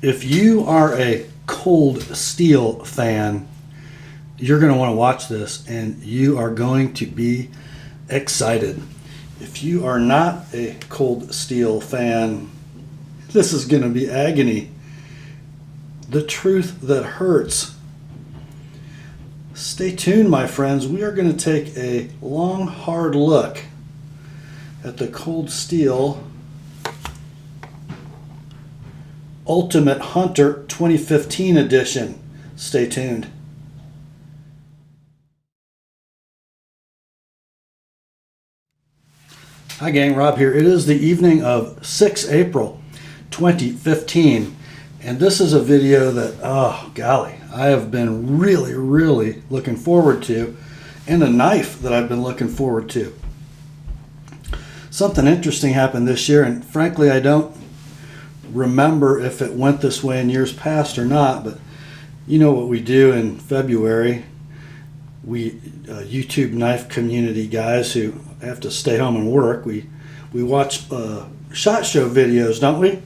If you are a cold steel fan, you're going to want to watch this and you are going to be excited. If you are not a cold steel fan, this is going to be agony. The truth that hurts. Stay tuned, my friends. We are going to take a long, hard look at the Cold Steel Ultimate Hunter 2015 edition. Stay tuned. Hi gang, Rob here. It is the evening of 6 April 2015, and this is a video that, oh golly, I have been really looking forward to, and a knife that I've been looking forward to. Something interesting happened this year, and frankly I don't remember if it went this way in years past or not, but you know what we do in February. We YouTube knife community guys who have to stay home and work, we watch SHOT Show videos, don't we?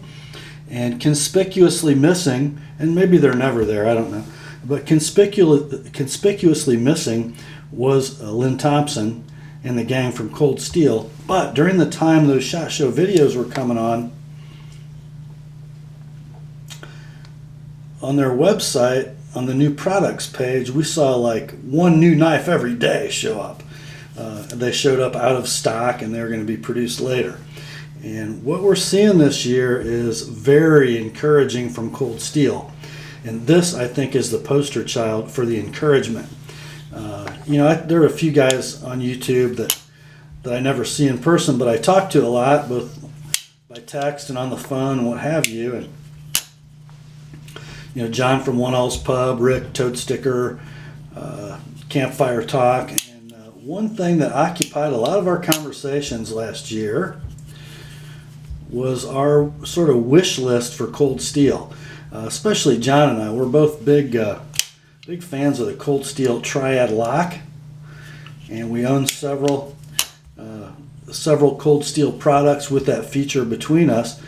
And conspicuously missing, and maybe they're never there, I don't know, but conspicuously missing was Lynn Thompson and the gang from Cold Steel. But during the time those SHOT Show videos were coming on their website, on the new products page, we saw like one new knife every day show up. They showed up out of stock and they're going to be produced later. And what we're seeing this year is very encouraging from Cold Steel. And this, I think, is the poster child for the encouragement. There are a few guys on YouTube that I never see in person, but I talk to a lot, both by text and on the phone and what have you. And John from One All's Pub, Rick, Toad Sticker, Campfire Talk. And one thing that occupied a lot of our conversations last year was our sort of wish list for Cold Steel. Especially John and I. We're both big fans of the Cold Steel Triad lock, and we own several Cold Steel products with that feature between us.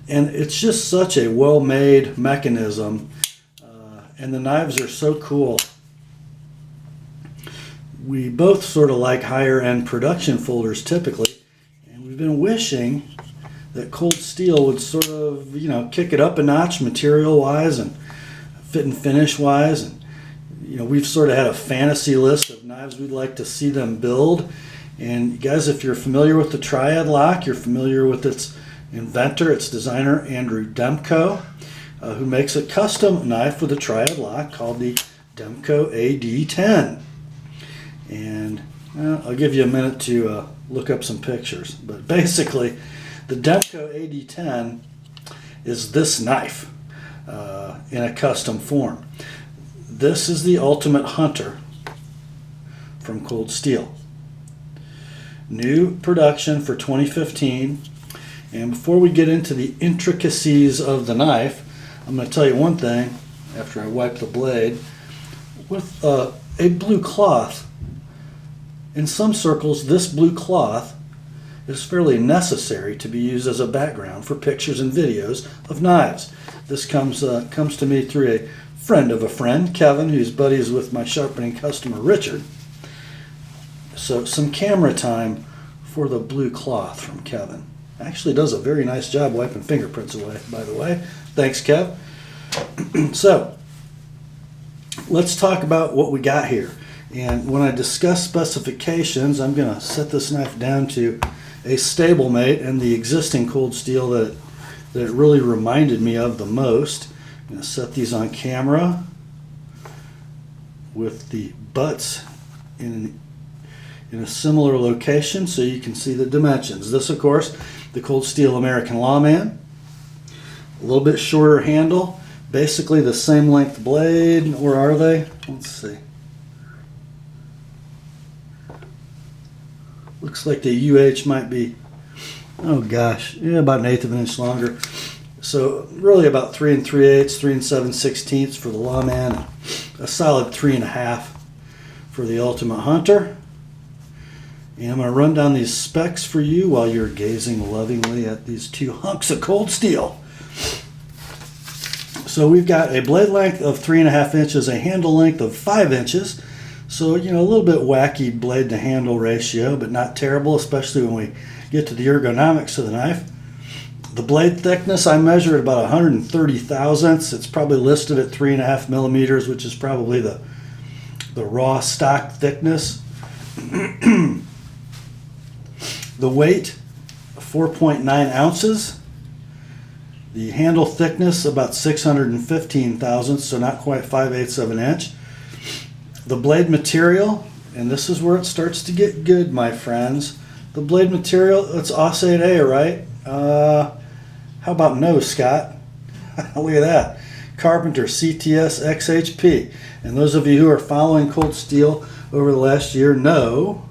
And it's just such a well-made mechanism, and the knives are so cool. We both sort of like higher-end production folders typically, and we've been wishing that Cold Steel would sort of, kick it up a notch material-wise and fit and finish-wise. And we've sort of had a fantasy list of knives we'd like to see them build. And guys, if you're familiar with the Triad lock, you're familiar with its inventor, its designer, Andrew Demko, who makes a custom knife with a Triad lock called the Demko AD10. And I'll give you a minute to look up some pictures. But basically, the Demko AD10 is this knife in a custom form. This is the Ultimate Hunter from Cold Steel. New production for 2015. And before we get into the intricacies of the knife, I'm going to tell you one thing after I wipe the blade. With a blue cloth, in some circles this blue cloth is fairly necessary to be used as a background for pictures and videos of knives. This comes to me through a friend of a friend, Kevin, who's buddies with my sharpening customer, Richard. So some camera time for the blue cloth from Kevin. Actually does a very nice job wiping fingerprints away, by the way. Thanks, Kev. So, let's talk about what we got here. And when I discuss specifications, I'm going to set this knife down to a stablemate and the existing Cold Steel that it really reminded me of the most. I'm going to set these on camera with the butts in a similar location so you can see the dimensions. This, of course, the Cold Steel American Lawman. A little bit shorter handle, basically the same length blade. Or are they? Let's see. Looks like the UH might be, oh gosh, yeah, about 1/8 of an inch longer. So really about 3 3/8, 3 7/16 for the Lawman, and a solid 3.5 for the Ultimate Hunter. And I'm going to run down these specs for you while you're gazing lovingly at these two hunks of Cold Steel. So we've got a blade length of 3.5 inches, a handle length of 5 inches. So, you know, a little bit wacky blade to handle ratio, but not terrible, especially when we get to the ergonomics of the knife. The blade thickness I measured about 130 thousandths. It's probably listed at 3.5 millimeters, which is probably the raw stock thickness. The weight, 4.9 ounces. The handle thickness, about 615 thousandths, so not quite 5/8 of an inch. The blade material, and this is where it starts to get good, my friends. The blade material, it's Aussage A, right? How about no, Scott? Look at that. Carpenter CTS XHP. And those of you who are following cold steel over the last year know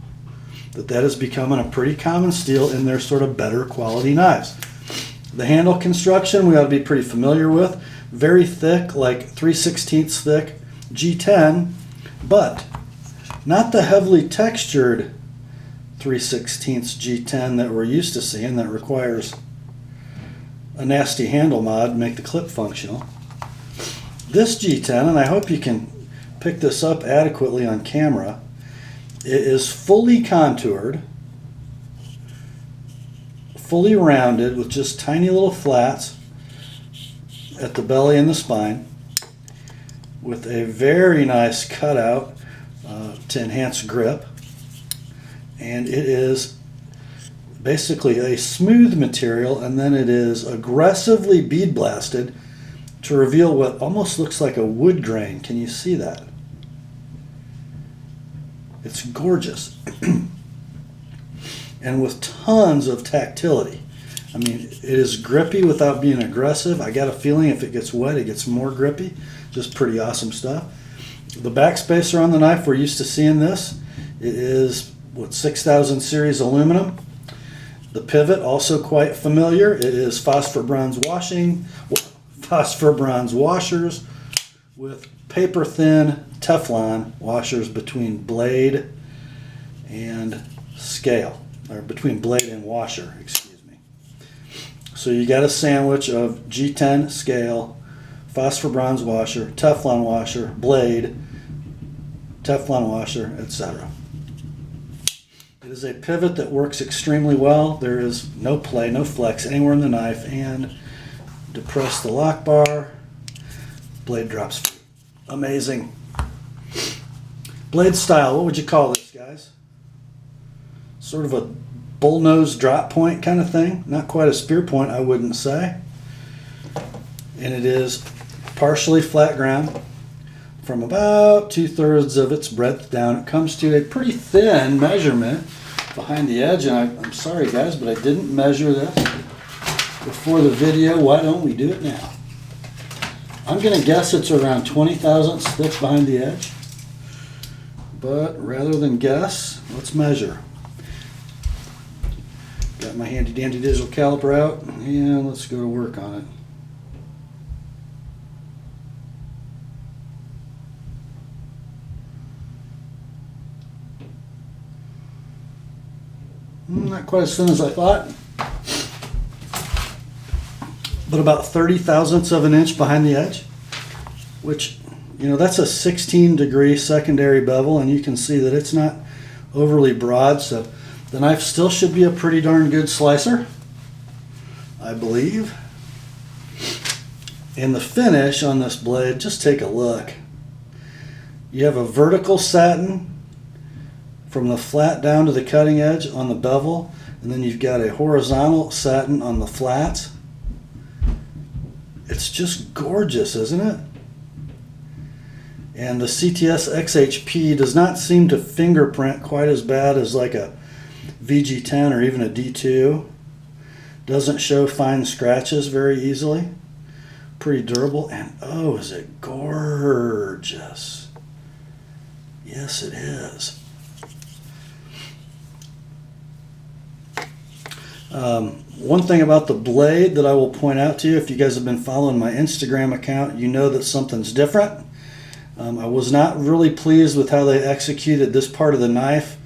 that that is becoming a pretty common steel in their sort of better quality knives. The handle construction we ought to be pretty familiar with. Very thick, like 3/16 thick G10, but not the heavily textured 3/16 G10 that we're used to seeing that requires a nasty handle mod to make the clip functional. This G10, and I hope you can pick this up adequately on camera, it is fully contoured, fully rounded with just tiny little flats at the belly and the spine, with a very nice cutout to enhance grip. And it is basically a smooth material, and then it is aggressively bead blasted to reveal what almost looks like a wood grain. Can you see that? It's gorgeous. And with tons of tactility. I mean, it is grippy without being aggressive. I got a feeling if it gets wet, it gets more grippy. Just pretty awesome stuff. The backspacer on the knife, we're used to seeing this. It is, what, 6000 series aluminum. The pivot, also quite familiar. It is phosphor bronze washers with paper thin Teflon washers between blade and scale, or between blade and washer, excuse me. So you got a sandwich of G10 scale, phosphor bronze washer, Teflon washer, blade, Teflon washer, etc. It is a pivot that works extremely well. There is no play, no flex anywhere in the knife, and depress the lock bar, blade drops free. Amazing. Blade style, what would you call this, guys? Sort of a bullnose drop point kind of thing. Not quite a spear point, I wouldn't say. And it is partially flat ground from about 2/3 of its breadth down. It comes to a pretty thin measurement behind the edge, and I'm sorry guys, but I didn't measure this before the video. Why don't we do it now? I'm going to guess it's around 20 thousandths thick behind the edge, but rather than guess, let's measure. Got my handy dandy digital caliper out, and let's go to work on it. Not quite as thin as I thought, but about 30 thousandths of an inch behind the edge, which, you know, that's a 16-degree secondary bevel, and you can see that it's not overly broad, so the knife still should be a pretty darn good slicer, I believe. And the finish on this blade, just take a look. You have a vertical satin from the flat down to the cutting edge on the bevel, and then you've got a horizontal satin on the flats. It's just gorgeous, isn't it? And the CTS XHP does not seem to fingerprint quite as bad as like a VG10 or even a D2. Doesn't show fine scratches very easily. Pretty durable, and oh, is it gorgeous. Yes, it is. One thing about the blade that I will point out to you, if you guys have been following my Instagram account, you know that something's different. I was not really pleased with how they executed this part of the knife.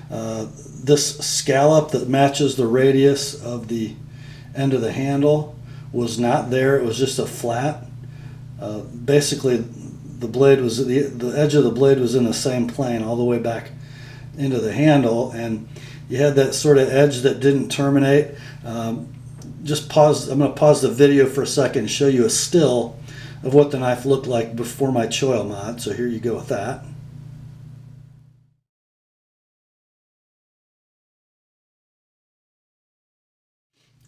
This scallop that matches the radius of the end of the handle was not there. It was just a flat basically the blade was, the edge of the blade was in the same plane all the way back into the handle, and you had that sort of edge that didn't terminate. Just pause, I'm going to pause the video for a second and show you a still of what the knife looked like before my choil mod. So here you go with that.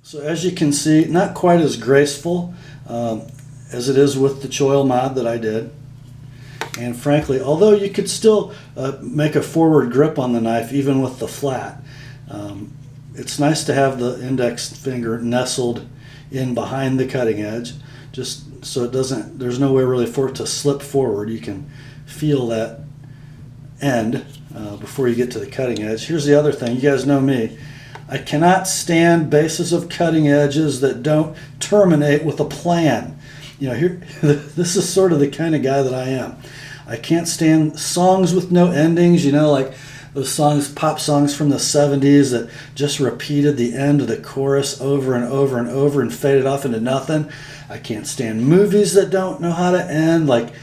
So as you can see, not quite as graceful as it is with the choil mod that I did. And frankly, although you could still make a forward grip on the knife even with the flat, it's nice to have the index finger nestled in behind the cutting edge, just so it doesn't, there's no way really for it to slip forward. You can feel that end before you get to the cutting edge. Here's the other thing, you guys know me. I cannot stand bases of cutting edges that don't terminate with a plan. You know, here, this is sort of the kind of guy that I am. I can't stand songs with no endings, you know, like those songs, pop songs from the 70s that just repeated the end of the chorus over and over and over and faded off into nothing. I can't stand movies that don't know how to end, like,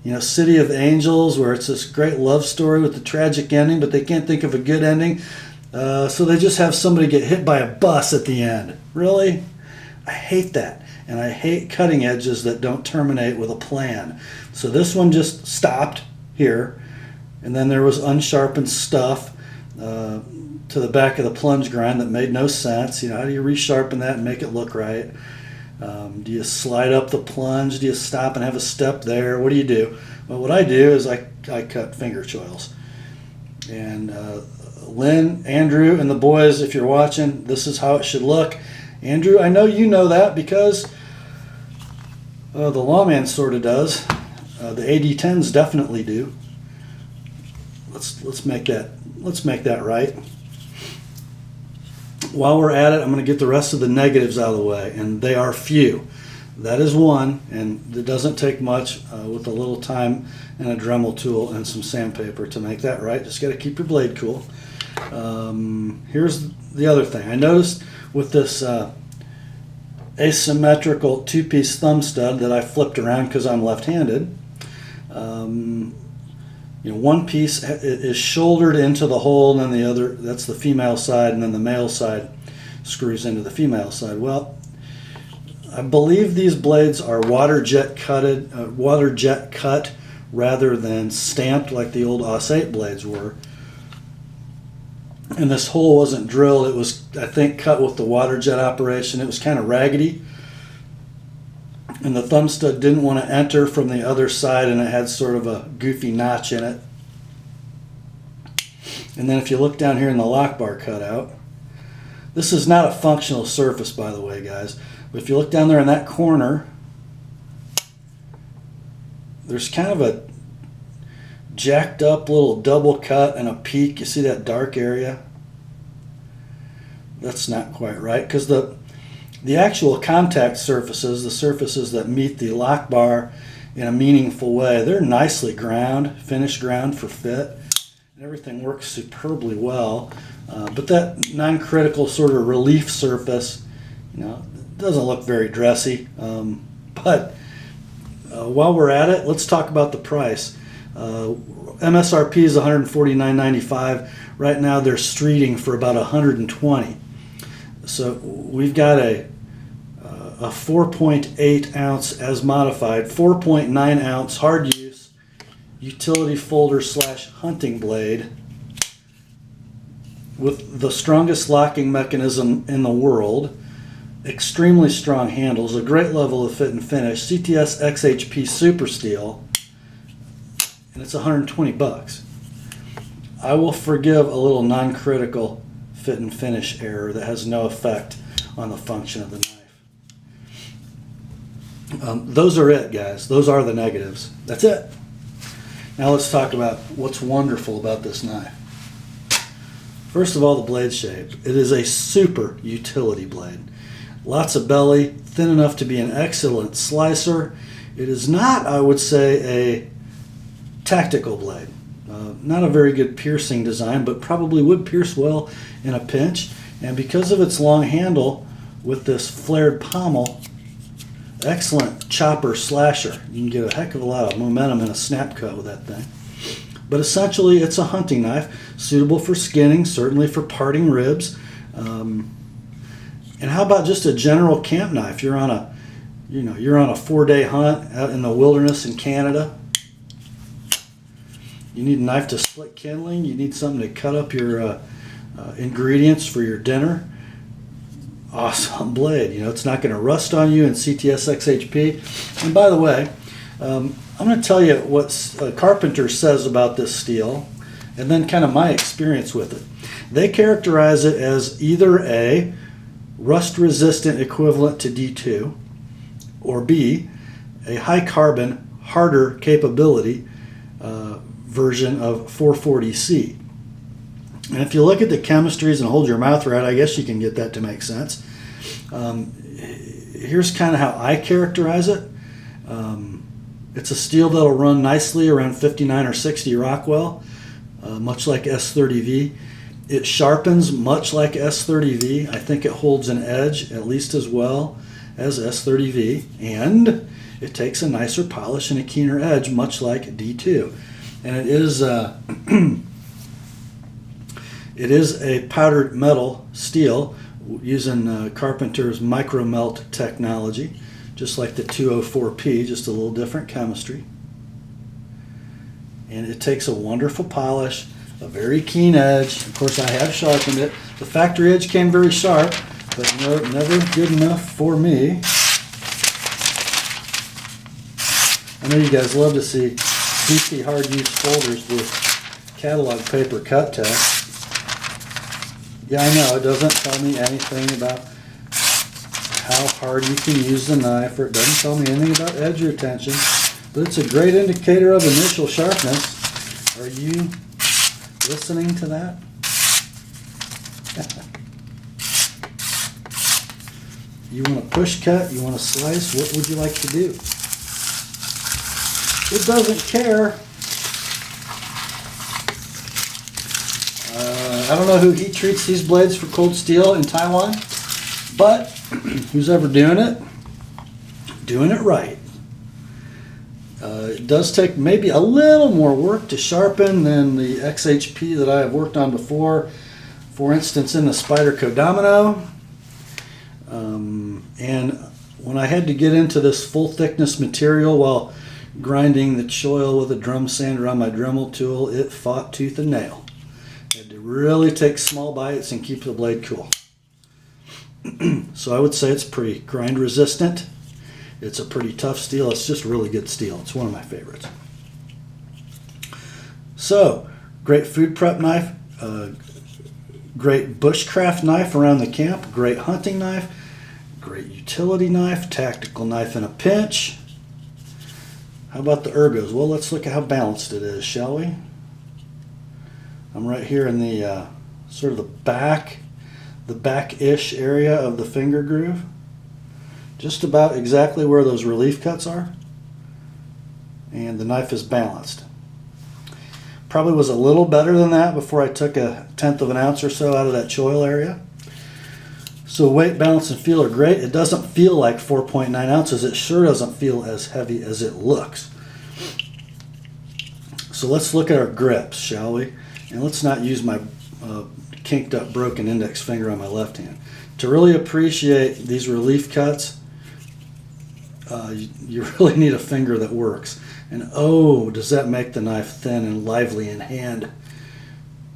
you know, City of Angels, where it's this great love story with the tragic ending, but they can't think of a good ending. So they just have somebody get hit by a bus at the end. Really? I hate that. And I hate cutting edges that don't terminate with a plan. So this one just stopped here, and then there was unsharpened stuff to the back of the plunge grind that made no sense. You know, how do you resharpen that and make it look right? Do you slide up the plunge? Do you stop and have a step there? What do you do? Well, what I do is I cut finger choils. And Lynn, Andrew, and the boys, if you're watching, this is how it should look. Andrew, I know you know that because the Lawman sort of does. The AD10s definitely do. Let's make that right. While we're at it, I'm going to get the rest of the negatives out of the way, and they are few. That is one, and it doesn't take much with a little time and a Dremel tool and some sandpaper to make that right. Just got to keep your blade cool. Here's the other thing. I noticed with this asymmetrical two-piece thumb stud that I flipped around because I'm left-handed. You know, one piece is shouldered into the hole, and then the other, that's the female side, and then the male side screws into the female side. Well, I believe these blades are water jet cut rather than stamped like the old AUS-8 blades were. And this hole wasn't drilled. It was, I think, cut with the water jet operation. It was kind of raggedy. And the thumb stud didn't want to enter from the other side, and it had sort of a goofy notch in it. And then if you look down here in the lock bar cutout, this is not a functional surface, by the way, guys. But if you look down there in that corner, there's kind of a jacked up little double cut and a peak. You see that dark area? That's not quite right, because the actual contact surfaces, the surfaces that meet the lock bar in a meaningful way, they're nicely ground, finished ground for fit, and everything works superbly well. But that non-critical sort of relief surface, you know, doesn't look very dressy. But while we're at it, let's talk about the price. MSRP is $149.95. Right now they're streeting for about $120. So we've got a 4.8 ounce as modified, 4.9 ounce hard use utility folder / hunting blade with the strongest locking mechanism in the world, extremely strong handles, a great level of fit and finish, CTS XHP Super Steel, and it's 120 bucks. I will forgive a little non-critical fit and finish error that has no effect on the function of the knife. Those are it, guys. Those are the negatives. That's it. Now let's talk about what's wonderful about this knife. First of all, the blade shape. It is a super utility blade. Lots of belly, thin enough to be an excellent slicer. It is not, I would say, a tactical blade. Not a very good piercing design, but probably would pierce well in a pinch. And because of its long handle with this flared pommel, Excellent chopper slasher. You can get a heck of a lot of momentum in a snap cut with that thing. But essentially, it's a hunting knife, suitable for skinning, certainly for parting ribs. And how about just a general camp knife? You're on a 4-day hunt out in the wilderness in Canada. You need a knife to split kindling. You need something to cut up your ingredients for your dinner. Awesome blade. It's not going to rust on you in CTS XHP. And by the way, I'm going to tell you what Carpenter says about this steel, and then kind of my experience with it. They characterize it as either A, rust-resistant equivalent to D2, or B, a high-carbon, harder capability version of 440C. And if you look at the chemistries and hold your mouth right, I guess you can get that to make sense. Here's kind of how I characterize it. It's a steel that'll run nicely around 59 or 60 Rockwell, much like S30V. It sharpens much like S30V. I think it holds an edge at least as well as S30V, and it takes a nicer polish and a keener edge, much like D2. And it is a powdered metal steel using Carpenter's micro melt technology, just like the 204P, just a little different chemistry. And it takes a wonderful polish, a very keen edge. Of course, I have sharpened it. The factory edge came very sharp, but never good enough for me. I know you guys love to see beefy hard-use folders with catalog paper cut text. Yeah, I know, it doesn't tell me anything about how hard you can use the knife, or it doesn't tell me anything about edge retention, but it's a great indicator of initial sharpness. Are you listening to that? You want to push cut? You want to slice? What would you like to do? It doesn't care. I don't know who heat treats these blades for cold steel in Taiwan, but who's ever doing it right. It does take maybe a little more work to sharpen than the XHP that I have worked on before. For instance, in the Spyderco Domino. And when I had to get into this full thickness material while grinding the choil with a drum sander on my Dremel tool, it fought tooth and nail. I had to really take small bites and keep the blade cool. So I would say it's pretty grind resistant. It's a pretty tough steel. It's just really good steel. It's one of my favorites. So, great food prep knife, great bushcraft knife around the camp, great hunting knife, great utility knife, tactical knife in a pinch. How about the ergos? Well, let's look at how balanced it is, shall we? I'm right here in the sort of the back-ish area of the finger groove. Just about exactly where those relief cuts are. And the knife is balanced. Probably was a little better than that before I took 1/10 of an ounce or so out of that choil area. So weight, balance, and feel are great. It doesn't feel like 4.9 ounces. It sure doesn't feel as heavy as it looks. So let's look at our grips, shall we? And let's not use my kinked up broken index finger on my left hand. To really appreciate these relief cuts, you really need a finger that works. And oh, does that make the knife thin and lively in hand.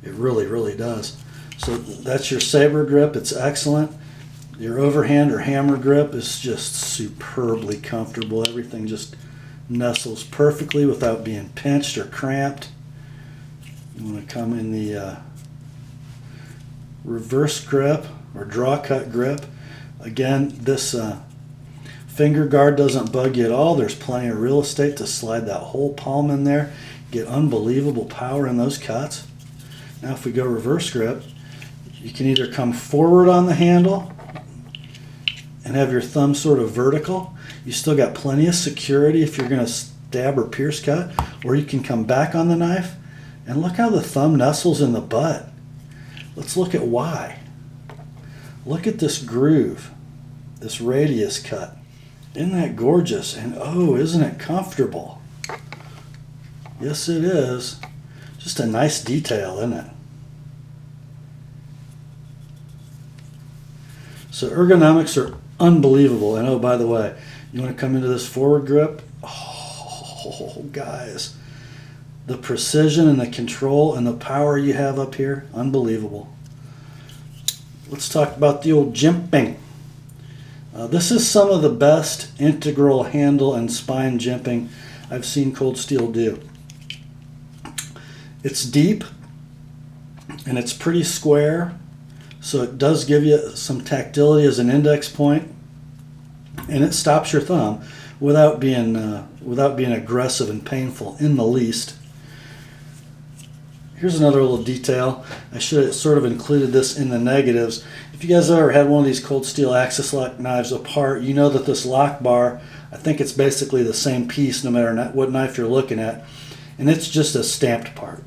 It really, really does. So that's your saber grip. It's excellent. Your overhand or hammer grip is just superbly comfortable. Everything just nestles perfectly without being pinched or cramped. You want to come in the reverse grip or draw cut grip. Again, this finger guard doesn't bug you at all. There's plenty of real estate to slide that whole palm in there. Get unbelievable power in those cuts. Now if we go reverse grip, you can either come forward on the handle and have your thumb sort of vertical. You still got plenty of security if you're going to stab or pierce cut, or you can come back on the knife and look how the thumb nestles in the butt. Let's look at why. Look at this groove, this radius cut. Isn't that gorgeous? And oh, isn't it comfortable? Yes, it is. Just a nice detail, isn't it? So ergonomics are unbelievable. And oh, by the way, you want to come into this forward grip? Oh, guys. The precision and the control and the power you have up here, unbelievable. Let's talk about the old jimping. This is some of the best integral handle and spine jimping I've seen cold steel do. It's deep and it's pretty square, so it does give you some tactility as an index point, and it stops your thumb without being aggressive and painful in the least. Here's another little detail. I should have sort of included this in the negatives. If you guys have ever had one of these cold steel axis lock knives apart, you know that this lock bar, I think it's basically the same piece no matter what knife you're looking at, and it's just a stamped part.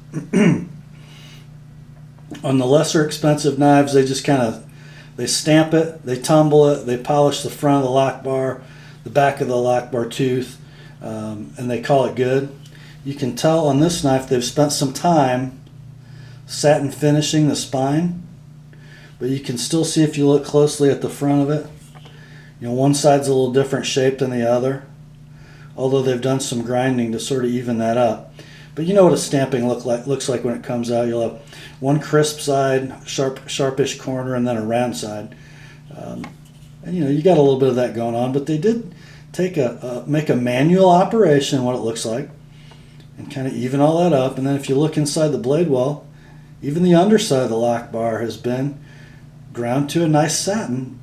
On the lesser expensive knives, they just they stamp it, they tumble it, they polish the front of the lock bar, the back of the lock bar tooth, and they call it good. You can tell on this knife they've spent some time satin finishing the spine, but you can still see if you look closely at the front of it. You know, one side's a little different shape than the other, although they've done some grinding to sort of even that up. But you know what a stamping looks like when it comes out. You'll have one crisp side, sharpish corner, and then a round side. And you know, you got a little bit of that going on, but they did make a manual operation what it looks like and kind of even all that up. And then if you look inside the blade well, even the underside of the lock bar has been ground to a nice satin,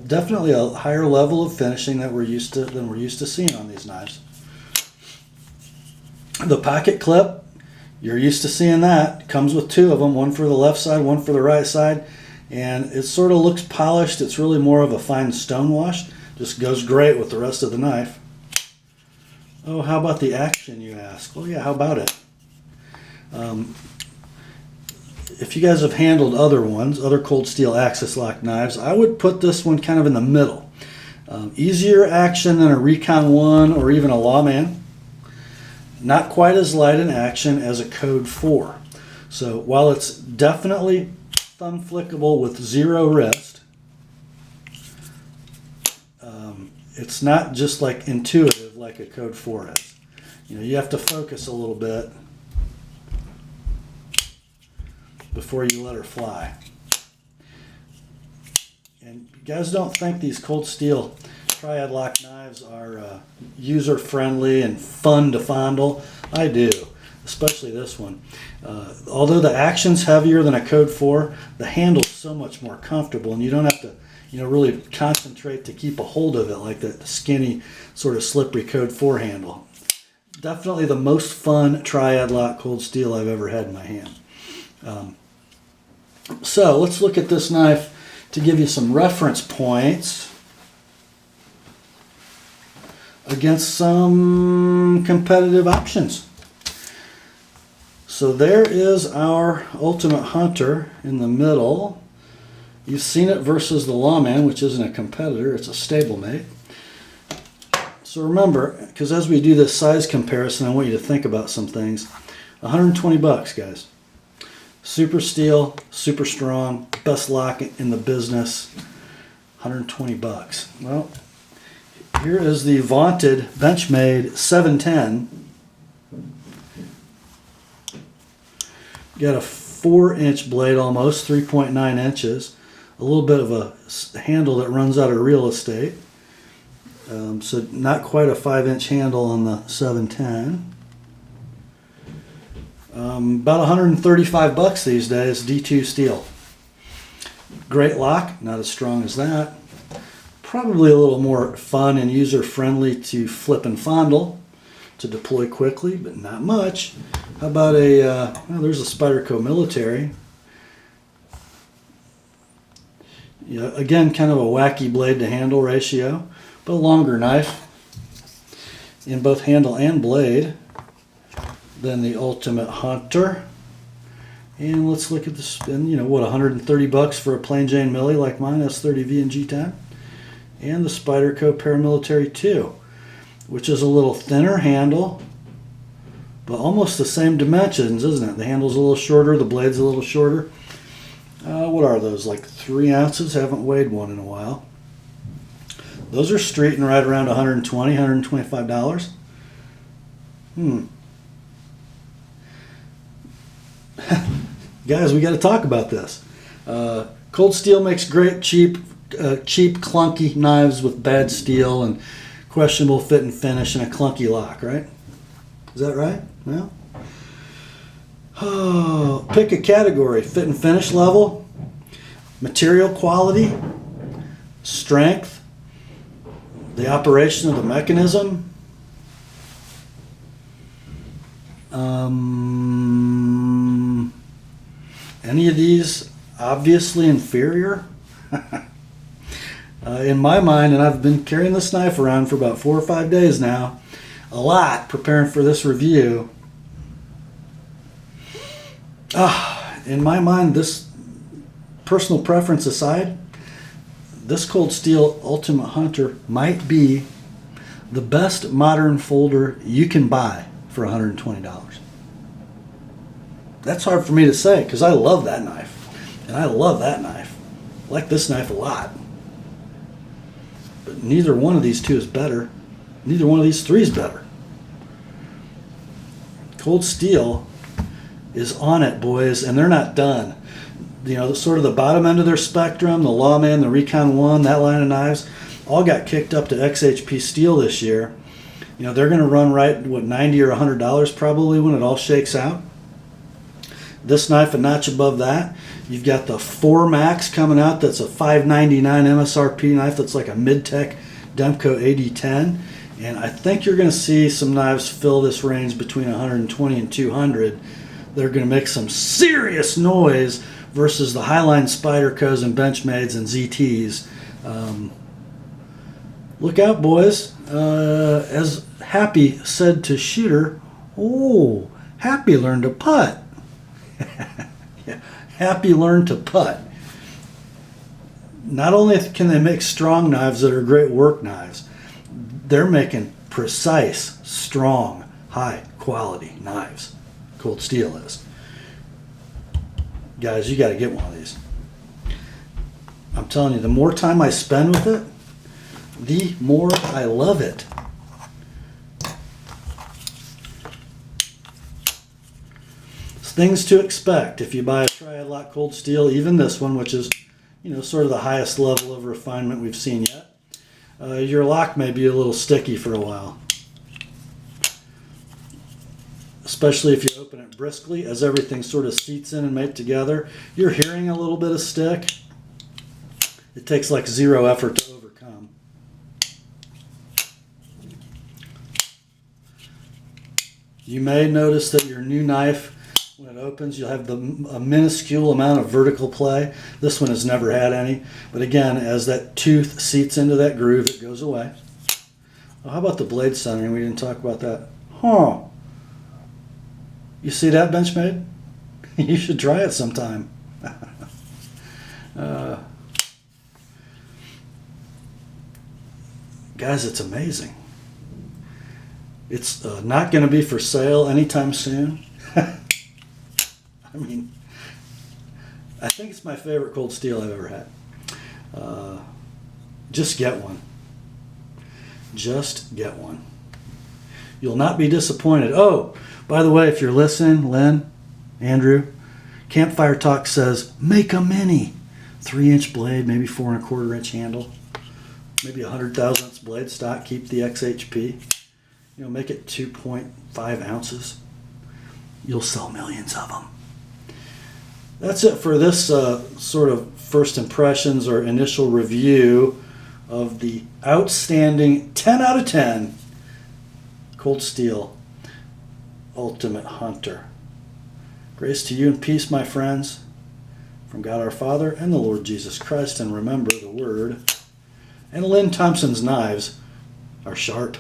definitely a higher level of finishing than we're used to seeing on these knives. The pocket clip, you're used to seeing that. It comes with two of them, one for the left side, one for the right side, and it sort of looks polished. It's really more of a fine stone wash. Just goes great with the rest of the knife. Oh, how about the action, you ask? Well, yeah, how about it? If you guys have handled other cold steel axis lock knives, I would put this one kind of in the middle. Easier action than a Recon 1 or even a Lawman. Not quite as light in action as a Code 4. So while it's definitely thumb flickable with zero wrist, it's not just like intuitive like a Code 4 is. You know, you have to focus a little bit before you let her fly. And you guys don't think these cold steel triad lock knives are user-friendly and fun to fondle. I do, especially this one. Although the action's heavier than a Code 4, the handle's so much more comfortable, and you don't have to, you know, really concentrate to keep a hold of it like the skinny, sort of slippery Code 4 handle. Definitely the most fun triad lock cold steel I've ever had in my hand. So let's look at this knife to give you some reference points against some competitive options. So there is our Ultimate Hunter in the middle. You've seen it versus the Lawman, which isn't a competitor, it's a stablemate. So remember, because as we do this size comparison, I want you to think about some things. 120 bucks, guys. Super steel, super strong, best lock in the business. 120 bucks. Well, here is the vaunted Benchmade 710. Got a 4-inch blade almost, 3.9 inches. A little bit of a handle that runs out of real estate. So not quite a 5-inch handle on the 710. About 135 bucks these days, D2 steel. Great lock, not as strong as that. Probably a little more fun and user-friendly to flip and fondle, to deploy quickly, but not much. How about well, there's a Spyderco Military. Yeah, again, kind of a wacky blade to handle ratio, but a longer knife in both handle and blade than the Ultimate Hunter. And let's look at the spin. You know what, 130 bucks for a plain Jane Millie like mine, S30V and G10. and the Spyderco Paramilitary 2, which is a little thinner handle, but almost the same dimensions, isn't it? The handle's a little shorter, the blade's a little shorter. What are those, like 3 ounces? Haven't weighed one in a while. Those are streeting right around $120, $125. Guys, we got to talk about this. Cold Steel makes great, cheap, clunky knives with bad steel and questionable fit and finish and a clunky lock, right? Is that right? Well, pick a category: fit and finish level, material quality, strength, the operation of the mechanism. Any of these obviously inferior? In my mind, and I've been carrying this knife around for about 4 or 5 days now, a lot preparing for this review. In my mind, this personal preference aside, this Cold Steel Ultimate Hunter might be the best modern folder you can buy for $120. That's hard for me to say because I love that knife and I love that knife. I like this knife a lot. But neither one of these two is better. Neither one of these three is better. Cold Steel is on it, boys, and they're not done. You know, sort of the bottom end of their spectrum, the Lawman, the Recon 1, that line of knives, all got kicked up to XHP steel this year. You know, they're going to run right, what, $90 or $100 probably when it all shakes out. This knife a notch above that. You've got the 4 Max coming out. That's a $599 MSRP knife. That's like a mid-tech Demco AD10. And I think you're going to see some knives fill this range between 120 and 200. They're going to make some serious noise versus the Highline Spydercos and Benchmades and ZTs. Look out, boys. As Happy said to Shooter, oh, Happy learned to putt. Yeah, Happy learned to putt. Not only can they make strong knives that are great work knives, they're making precise, strong, high quality knives. Cold Steel is. Guys, you got to get one of these. I'm telling you, the more time I spend with it, the more I love it. Things to expect if you buy a Triad Lock Cold Steel, even this one, which is, you know, sort of the highest level of refinement we've seen yet. Your lock may be a little sticky for a while, especially if you open it briskly as everything sort of seats in and mate together. You're hearing a little bit of stick. It takes like 0 effort to overcome. You may notice that your new knife, when it opens, you'll have a minuscule amount of vertical play. This one has never had any. But again, as that tooth seats into that groove, it goes away. Well, how about the blade centering? We didn't talk about that. Huh. You see that, Benchmade? You should try it sometime. Guys, it's amazing. It's not going to be for sale anytime soon. I mean, I think it's my favorite Cold Steel I've ever had. Just get one. Just get one. You'll not be disappointed. Oh, by the way, if you're listening, Lynn, Andrew, Campfire Talk says, make a mini. 3-inch blade, maybe 4 1/4-inch handle. Maybe 100 thousandths blade stock. Keep the XHP. You know, make it 2.5 ounces. You'll sell millions of them. That's it for this sort of first impressions or initial review of the outstanding 10 out of 10 Cold Steel Ultimate Hunter. Grace to you and peace, my friends, from God our Father and the Lord Jesus Christ. And remember the word. And Lynn Thompson's knives are sharp.